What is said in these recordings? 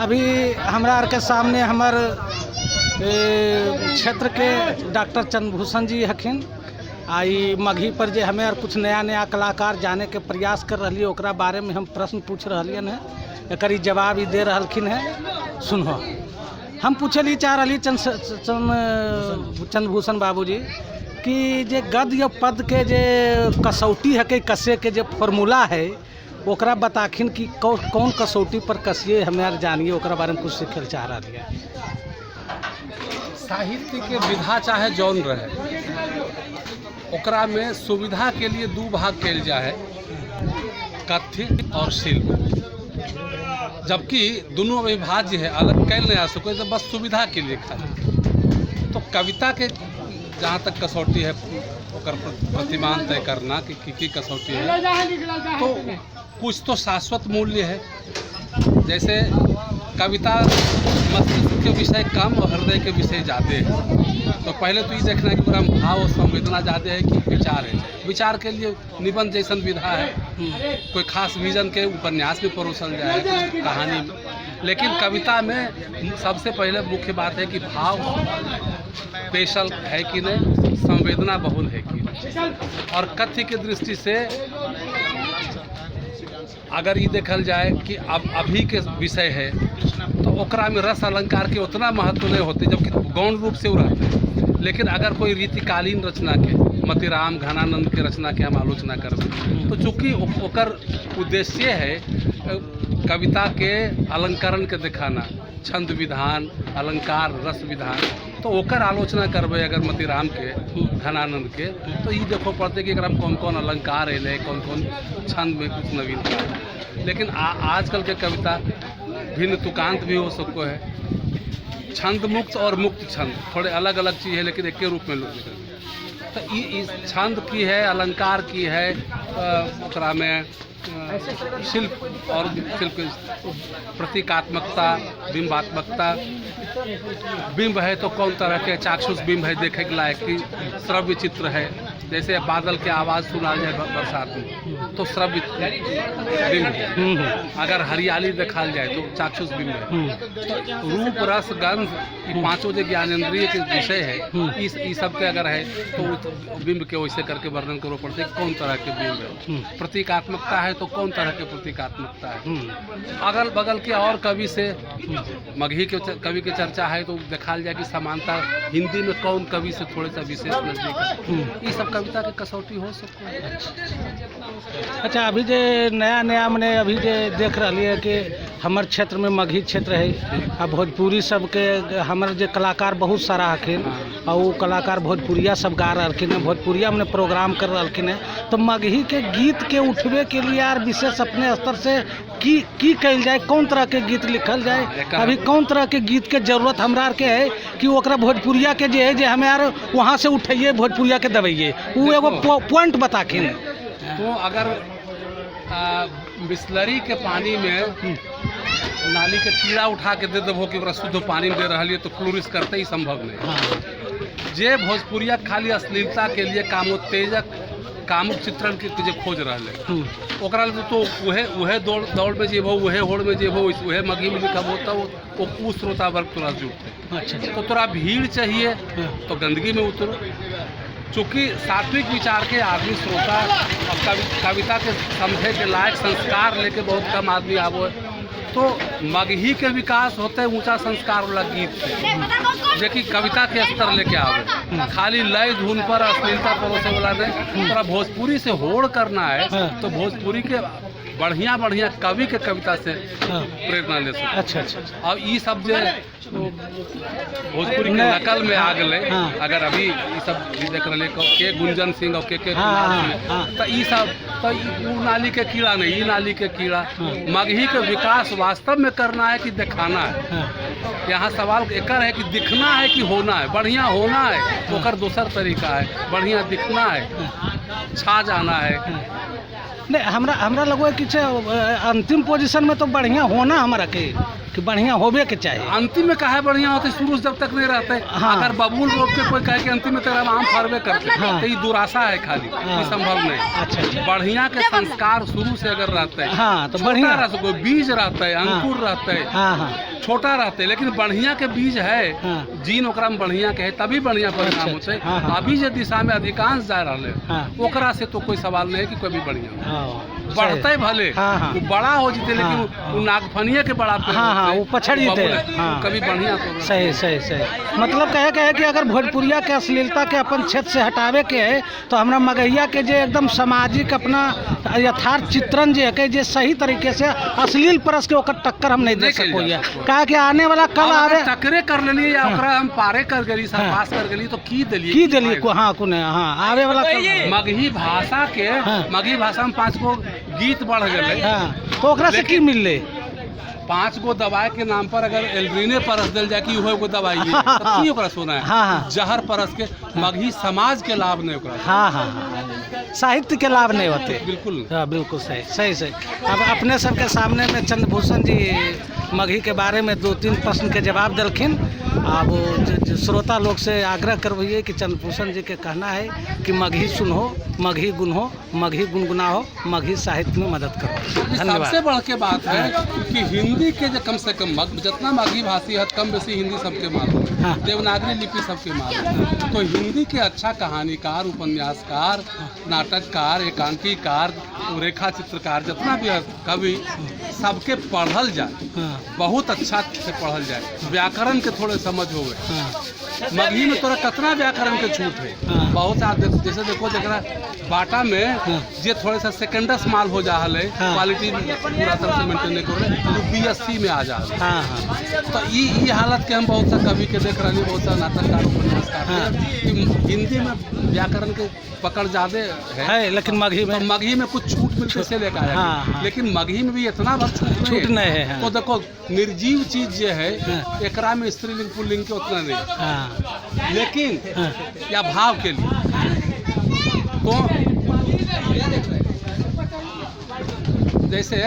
अभी हमरा आर के सामने हमार क्षेत्र के डॉक्टर चंद्रभूषण जी हखिन। आई मघी पर जे हमें और कुछ नया नया कलाकार जाने के प्रयास कर रही ओकरा बारे में हम प्रश्न पूछ रहियन है, एक जवाब ही दे रहलखिन है। सुनो, हम पूछे चाह रही चंद्रभूषण बाबूजी कि जे गद या पद के जे कसौटी है के कसे के जो फॉर्मूला है ओकरा बताखिन कि कौन कसौटी पर कसिए हमें यार जानिए, ओकरा बारे में कुछ सीखल चाह रही है। साहित्य के विधा चाहे जौन रहे ओकरा में सुविधा के लिए दो भाग कल जाए, कथ्य और शिल्प। जबकि दोनों अविभाज्य है, अलग कैल नहीं आ सके, तो बस सुविधा के लिए खाली। तो कविता के जहाँ तक कसौटी है ओकर प्रतिमान तय करना कि कसौटी है, तो कुछ तो शाश्वत मूल्य है। जैसे कविता मस्तिष्क के विषय कम और हृदय के विषय ज़्यादा है। तो पहले तो ये देखना है कि पूरा भाव और संवेदना ज़्यादा है कि विचार है। विचार के लिए निबंध जैसन विधा है, कोई खास विजन के उपन्यास में परोसल जाए, कहानी में। लेकिन कविता में सबसे पहले मुख्य बात है कि भाव स्पेशल है कि नहीं, संवेदना बहुल है कि नहीं। और कथ्य की दृष्टि से अगर ये देखल जाए कि अब अभी के विषय है तो ओकरा में रस अलंकार के उतना महत्व नहीं होते, जबकि गौण रूप से वो रहते हैं। लेकिन अगर कोई रीतिकालीन रचना के, मतिराम घनानंद के रचना के हम आलोचना करबे, तो चूँकि ओकर उद्देश्य है कविता के अलंकरण के दिखाना, छंद विधान, अलंकार, रस विधान, तो ओकर आलोचना करबे अगर मतिराम के, घनानंद के, तो ये देखो पड़ते कि अगर हम कौन कौन अलंकार है, कौन कौन छंद में कुछ नवीनता है। लेकिन आजकल के कविता भिन्न तुकांत भी हो सको है, छंद मुक्त और मुक्त छंद थोड़े अलग अलग चीज़ है, लेकिन एक के रूप में लोग निकल। तो इस छंद की है, अलंकार की है, ओकरा में शिल्प और शिल्प प्रतीकात्मकता, बिंबात्मकता। बिंब है तो कौन तरह के चाक्षुष बिंब है देखे के लायक की, श्रव्य चित्र है। जैसे बादल के आवाज़ सुना जाए बरसात में तो श्रव्य बिंब, अगर हरियाली देखा जाए तो चाक्षुष बिंब है। तो रूप रस गंध ये पांचों जो ज्ञानेंद्रिय के विषय है, इस सब के अगर है तो बिंब के वैसे करके वर्णन करो पड़ते कौन तरह के बिंब है। प्रतीकात्मकता है तो कौन तरह के प्रतीकात्मकता है। अगल बगल के और कवि से मगही के कवि की चर्चा है तो देखा जाए कि समानता हिंदी में कौन कवि से थोड़े सा विशेष नजदीक है। ये सब कविता के कसौटी हो सकते हैं। अच्छा, अभी जे नया नया मैंने अभी जे देख रही है कि हमारे क्षेत्र में मगही क्षेत्र है, अब भोजपुरी सबके हमारे जे कलाकार बहुत सारा हखिन, और वो कलाकार भोजपुरिया सब गा रहलखिन है, भोजपुरिया में प्रोग्राम कर रहलखिन है। तो मगही के गीत के उठबे के लिए यार विशेष अपने स्तर से की कल जाए, कौन तरह के गीत लिखल जाए, अभी कौन तरह के गीत के जरूरत हमरा आर के है कि ओकरा भोजपुरिया के जे है जे हमें यार वहाँ से उठाइए भोजपुरिया के दबाइए, वो एगो पॉइंट बताखिन। तो अगर बिस्लरी के पानी में नाली के कीड़ा उठा के दे देबो कि शुद्ध पानी में दे रही है तो फ्लोरिश करते ही संभव नहीं। जे भोजपुरिया खाली अश्लीलता के लिए कामोत्तेजक कामुक चित्रण के जे खोज रहे ओकरा तो वह दौड़ में जेबो, वह होड़ में जेबो, वह मगही में लिखब होता वो श्रोता वर्ग तोरा जुटते। अच्छा, तो तोरा भीड़ चाहिए तो गंदगी में उतरो। चूँकि सात्विक विचार के आदमी श्रोता और कविता के समझे के लायक संस्कार लेके बहुत कम आदमी आवो, तो मगही के विकास होते है ऊंचा संस्कार वाला गीत से, जो कि कविता के स्तर लेके आवे। खाली लय धुन पर अश्लीलता परोसे वाला नहीं। थोड़ा भोजपुरी से होड़ करना है तो भोजपुरी के बढ़िया बढ़िया कवि के कविता से प्रेरणा ले सकते। अच्छा। और ये सब जो भोजपुरी के नकल में आ गए, अगर अभी ये सब देख रहे के गुंजन सिंह और के तो ये सब तो नाली के कीड़ा नहीं, ये नाली के कीड़ा। मगही के विकास वास्तव में करना है कि दिखाना है। यहाँ सवाल एक है कि दिखना है कि होना है। बढ़िया होना है तो कर दूसर तरीका है, बढ़िया दिखना है, छा जाना है। नहीं, हमरा लगो है कि अंतिम पोजीशन में तो बढ़िया होना हमारा के कि बढ़िया होबे के चाहिए। अंतिम में कहा बढ़िया होते, शुरू से जब तक नहीं रहते। हाँ। अगर बबूल रोक के कोई कहे कि अंतिम में तेरा आम फरबे करते, हाँ। तो ये दुराशा है खाली, हाँ। ये संभव नहीं। अच्छा। बढ़िया के संस्कार शुरू से अगर रहते हैं, हाँ तो छोटा बढ़िया। रहता है, कोई बीज रहता है, अंकुर रहता है, हाँ हाँ छोटा रहते, लेकिन बढ़िया के बीज है, हाँ। जीन ओकरा में बढ़िया के है, तभी बढ़िया परिणाम अच्छा, होते। हाँ, हाँ। अभी जे दिशा में अधिकांश जा रहे हाँ। ओकरा से तो कोई सवाल नहीं है कि कोई भी बढ़िया हो। हाँ, बढ़ते भले, हाँ, हाँ। वो बड़ा हो जीते, लेकिन हाँ। वो नागफनिया के बड़ा पे हाँ, हाँ, होते, वो पछड़ जीते। बबूल, हाँ। कभी बढ़िया तो सही सही सही। मतलब कहे कि अगर भोजपुरिया के अश्लीलता के अपन क्षेत्र से हटावे के है तो हमरा मगहिया के जे एकदम सामाजिक अपना यथार्थ चित्रण जे है कि जे सही तरीके से अश्लील परस के ओकर टक्कर हम नहीं दे नहीं कइल सको जा है। सको। कहा कि आने वाला कल अब आवे अगर टकरे कर लेली या हाँ। ओकरा हम पारे कर गेली, सब हाँ। पास कर गेली, तो की देली की दिली को हाँ कुने हाँ आवे वाला कल। मगही भाषा के, हाँ। मगही भाषा में 5 गो गीत बढ़ गए। हाँ तो ओकरा से की मिलले 5 गो दवाई के नाम पर अगर एल्ड्रीने परस दिल जाए कि उहो एगो दवाई है, तब की ओकरा सुना है? हाँ, हाँ। जहर परस के मगही समाज के लाभ नहीं ओकरा। हाँ हाँ हाँ साहित्य के लाभ नहीं होते। बिल्कुल। हाँ बिल्कुल सही सही सही। अब अपने सबके सामने में चंद्रभूषण जी मगही के बारे में 2-3 प्रश्न के जवाब दिलखिन। अब वो श्रोता लोग से आग्रह करवाइए कि चंद्रभूषण जी के कहना है कि मगही सुनो, मगही गुन हो, मगही गुनगुनाओ, मगही साहित्य में मदद करो। धन्यवाद। सबसे बढ़ के बात है कि हिंदी के जो कम से कम जितना मगही भाषी है, कम बेसी हिंदी सबके मालूम है, हाँ। देवनागरी लिपि सबके मालूम है। तो हिंदी के अच्छा कहानीकार, उपन्यासकार, नाटककार, एकांकीकार, रेखा चित्रकार, जितना भी है कवि, सबके पढ़ल जाए, हाँ बहुत अच्छा से पढ़ल जाए, व्याकरण के थोड़े समझ हो गए। हाँ मगही में तोरा कितना व्याकरण के छूट है। हाँ। बहुत सा जैसे देखो जरा बाटा में हाँ। जे थोड़े सा सेकेंडस माल हो जा है, हाँ। क्वालिटी पूरा तरह से मेंटेन नहीं कर रहे, वो BSc में आ जा रहे। हाँ हाँ तो ये हालत के हम बहुत सा कवि के देख रहे हैं, बहुत सा नाटककार, उपन्यासकार हाँ। कि हिंदी में व्याकरण के पकड़ ज्यादा है, लेकिन मगही में तो मगही में कुछ छूट मिलते से लेकर आया। हाँ, हाँ। लेकिन मगही में भी इतना बस छूट नहीं है। हाँ। तो देखो निर्जीव चीज जो है, हाँ। एकरा में स्त्रीलिंग पुल्लिंग के उतना नहीं, हाँ लेकिन हाँ या भाव के लिए तो जैसे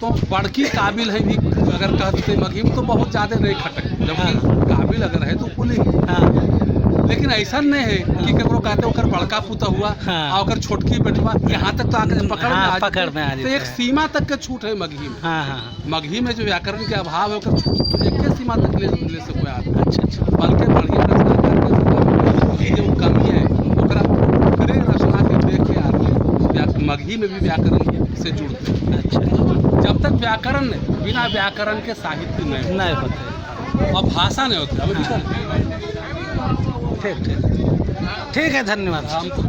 तो बड़की काबिल है भी अगर कहते मगही में तो बहुत ज़्यादा नहीं खटक, जबकि काबिल अगर है तो पुलिंग। हाँ लेकिन ऐसा नहीं है कि ककरो कहते ओकर बड़का पुता हुआ हाँ। और ओकर छोटकी बेटवा, यहाँ तक तो आकर पकड़ में हाँ, आ पकड़ में आ जाते। तो जाते एक हैं। सीमा तक के छूट है मगही में। हाँ हाँ मगही में जो व्याकरण के अभाव है ओकर छूट तो एक सीमा तक ले सको आदमी। अच्छा अच्छा बल्कि बढ़िया रचना करके जो कमी है ओकरा पूरे रचना के देख के आदमी मगही में भी व्याकरण से जुड़ते हैं। अच्छा जब तक व्याकरण बिना व्याकरण के साहित्य नहीं नहीं होते। और भाषा नहीं होती। अभी ठीक ठीक ठीक है, धन्यवाद। हम तो